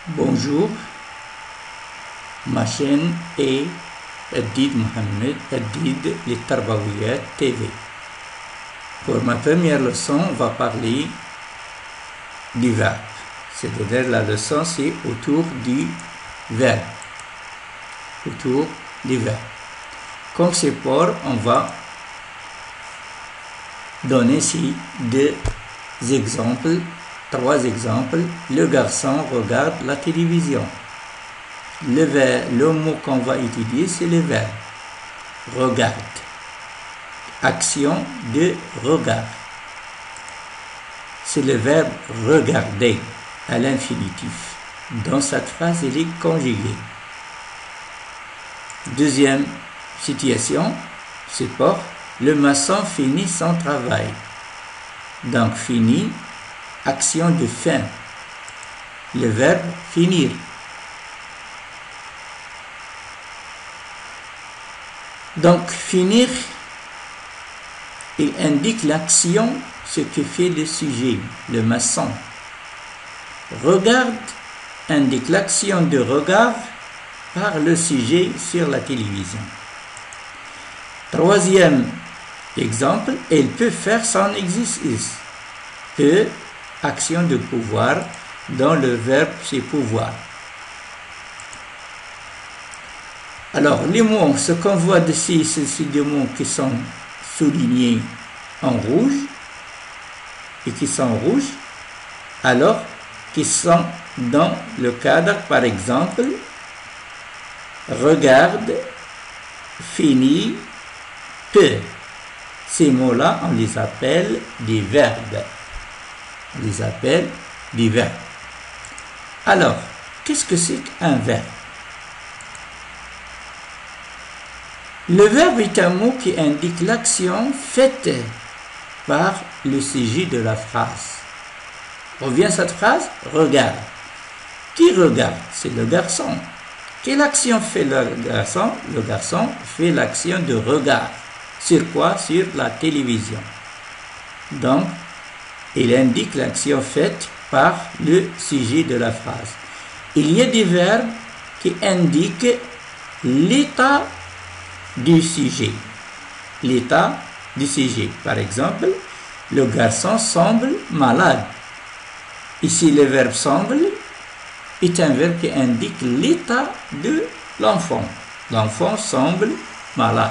Bonjour, ma chaîne est Adid Mohamed, Adid les Tarbawiyat TV. Pour ma première leçon, on va parler du verbe. C'est-à-dire la leçon, c'est autour du verbe. Autour du verbe. Comme support, on va donner ici trois exemples. Le garçon regarde la télévision. Le mot qu'on va étudier, c'est le verbe. Regarde. Action de regard. C'est le verbe regarder à l'infinitif. Dans cette phrase, il est conjugué. Deuxième situation, support. Le maçon finit son travail. Donc, finit, action de fin. Le verbe finir. Donc, finir, il indique l'action, ce que fait le sujet, le maçon. Regarde indique l'action de regard par le sujet sur la télévision. Troisième exemple, elle peut faire son exercice. Peut, action de pouvoir, dans le verbe c'est pouvoir. Alors, les mots, ce qu'on voit ici, c'est des mots qui sont soulignés en rouge et qui sont rouges, alors qui sont dans le cadre, par exemple, regarde, finit, peut. Ces mots-là, on les appelle des verbes. On les appelle des verbes. Alors, qu'est-ce que c'est qu'un verbe? Le verbe est un mot qui indique l'action faite par le sujet de la phrase. Revient cette phrase? Regarde. Qui regarde? C'est le garçon. Quelle action fait le garçon? Le garçon fait l'action de regard. Sur quoi? Sur la télévision. Donc, il indique l'action faite par le sujet de la phrase. Il y a des verbes qui indiquent l'état du sujet. L'état du sujet. Par exemple, le garçon semble malade. Ici, le verbe semble est un verbe qui indique l'état de l'enfant. L'enfant semble malade.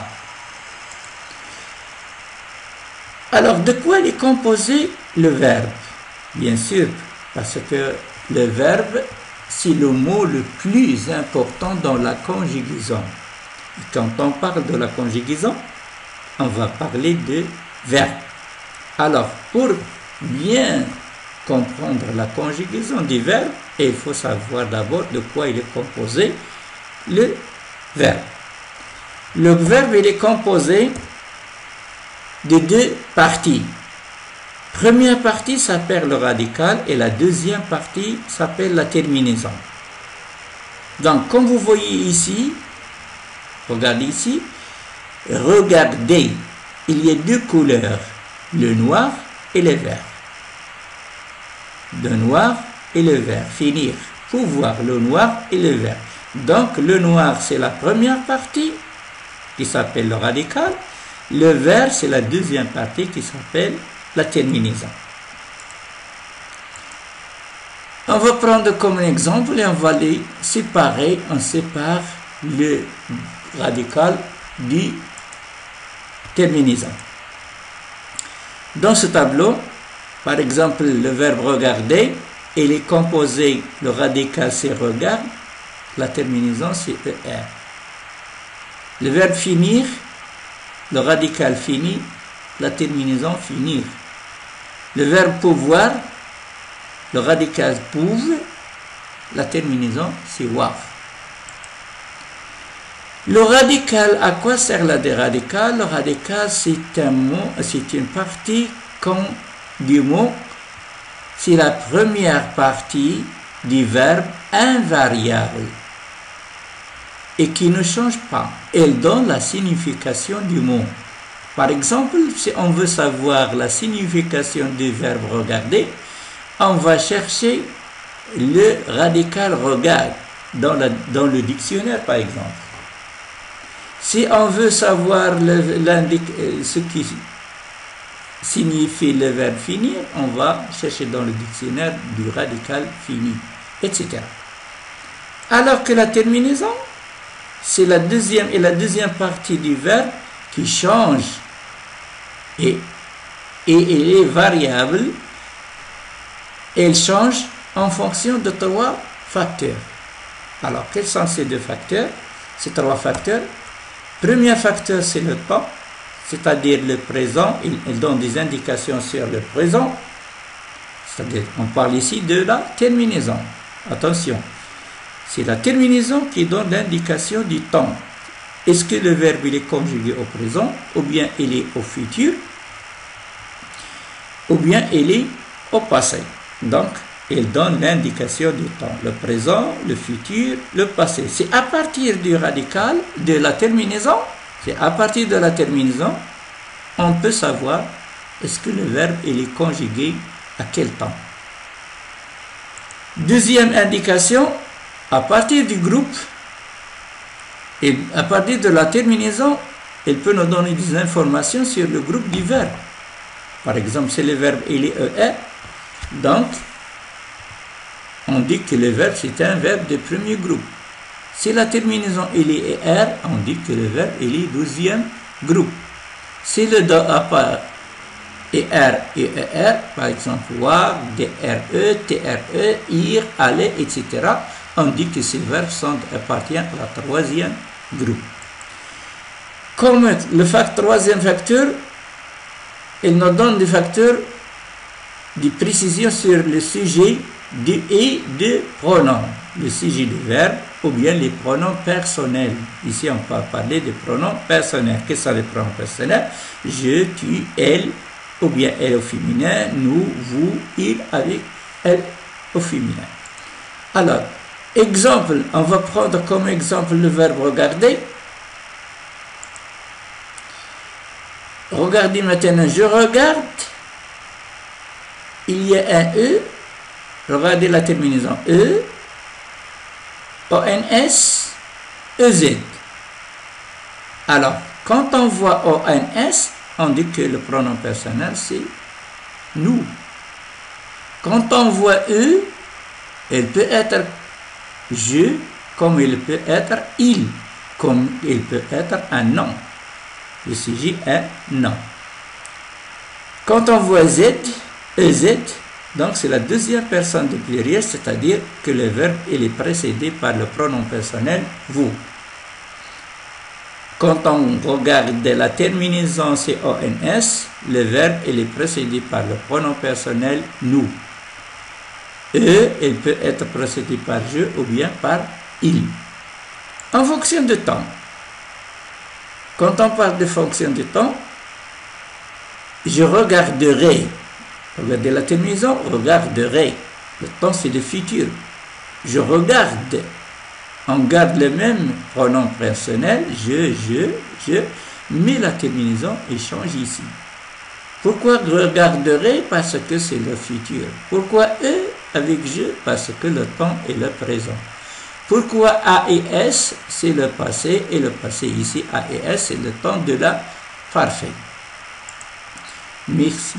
Alors, de quoi est composé le verbe? Bien sûr, parce que le verbe, c'est le mot le plus important dans la conjugaison. Et quand on parle de la conjugaison, on va parler de verbe. Alors, pour bien comprendre la conjugaison du verbe, il faut savoir d'abord de quoi il est composé le verbe. Le verbe, il est composé de deux parties. Première partie s'appelle le radical et la deuxième partie s'appelle la terminaison. Donc, comme vous voyez ici, regardez ici, regardez, il y a deux couleurs, le noir et le vert. Le noir et le vert, finir, pouvoir, le noir et le vert. Donc, le noir, c'est la première partie qui s'appelle le radical. Le vert, c'est la deuxième partie qui s'appelle la terminaison. On va prendre comme exemple et on va les séparer. On sépare le radical du terminaison. Dans ce tableau, par exemple, le verbe regarder, il est composé, le radical c'est regarde, la terminaison c'est ER. Le verbe finir, le radical finit, la terminaison finir. Le verbe pouvoir, le radical pouve, la terminaison c'est voir. Le radical, à quoi sert le radical? Le radical, c'est un mot, c'est une partie du mot, c'est la première partie du verbe invariable et qui ne change pas. Elle donne la signification du mot. Par exemple, si on veut savoir la signification du verbe regarder, on va chercher le radical regarde dans le dictionnaire, par exemple. Si on veut savoir ce qui signifie le verbe finir, on va chercher dans le dictionnaire du radical fini, etc. Alors que la terminaison, c'est la deuxième partie du verbe qui change et elle est variable. Elle change en fonction de 3 facteurs. Alors, quels sont ces 2 facteurs? Ces 3 facteurs. Premier facteur, c'est le temps, c'est-à-dire le présent. Il donne des indications sur le présent. C'est-à-dire, on parle ici de la terminaison. Attention, c'est la terminaison qui donne l'indication du temps. Est-ce que le verbe il est conjugué au présent, ou bien il est au futur, ou bien il est au passé. Donc, il donne l'indication du temps, le présent, le futur, le passé. C'est à partir du radical, de la terminaison, on peut savoir est-ce que le verbe il est conjugué à quel temps. Deuxième indication, à partir du groupe, et à partir de la terminaison, il peut nous donner des informations sur le groupe du verbe. Par exemple, si le verbe il est ER, donc on dit que le verbe c'est un verbe de premier groupe. Si la terminaison il est ER, on dit que le verbe il est 12e groupe. Si le do à part ER et ER, par exemple voir, DRE, TRE, ir, aller, etc., on dit que ces verbes appartiennent à la 3e groupe. Comme le 3e facteur, il nous donne des facteurs de précision sur le sujet et de pronoms, le sujet du verbe ou bien les pronoms personnels. Ici, on va parler des pronoms personnels. Quels sont les pronoms personnels? Je, tu, elle, ou bien elle au féminin, nous, vous, il avec elle au féminin. Alors, exemple, on va prendre comme exemple le verbe regarder. Regardez maintenant, je regarde, il y a un E, regardez la terminaison E, ONS, EZ. Alors, quand on voit ONS, on dit que le pronom personnel c'est nous. Quand on voit E, il peut être je, comme il peut être il, comme il peut être un nom. Le sujet est non. Quand on voit Z, EZ, donc c'est la deuxième personne du pluriel, c'est-à-dire que le verbe il est précédé par le pronom personnel vous. Quand on regarde la terminaison c'est ONS, le verbe il est précédé par le pronom personnel nous. Il peut être précédé par je ou bien par il. En fonction du temps. Quand on parle de fonction du temps, je regarderai. Regardez la terminaison, regarderai. Le temps, c'est le futur. Je regarde. On garde le même pronom personnel, je, mais la terminaison, elle change ici. Pourquoi regarderai? Parce que c'est le futur. Pourquoi avec je? Parce que le temps est le présent. Pourquoi A et S? C'est le passé, et le passé ici, A et S, c'est le temps de la parfaite. Merci.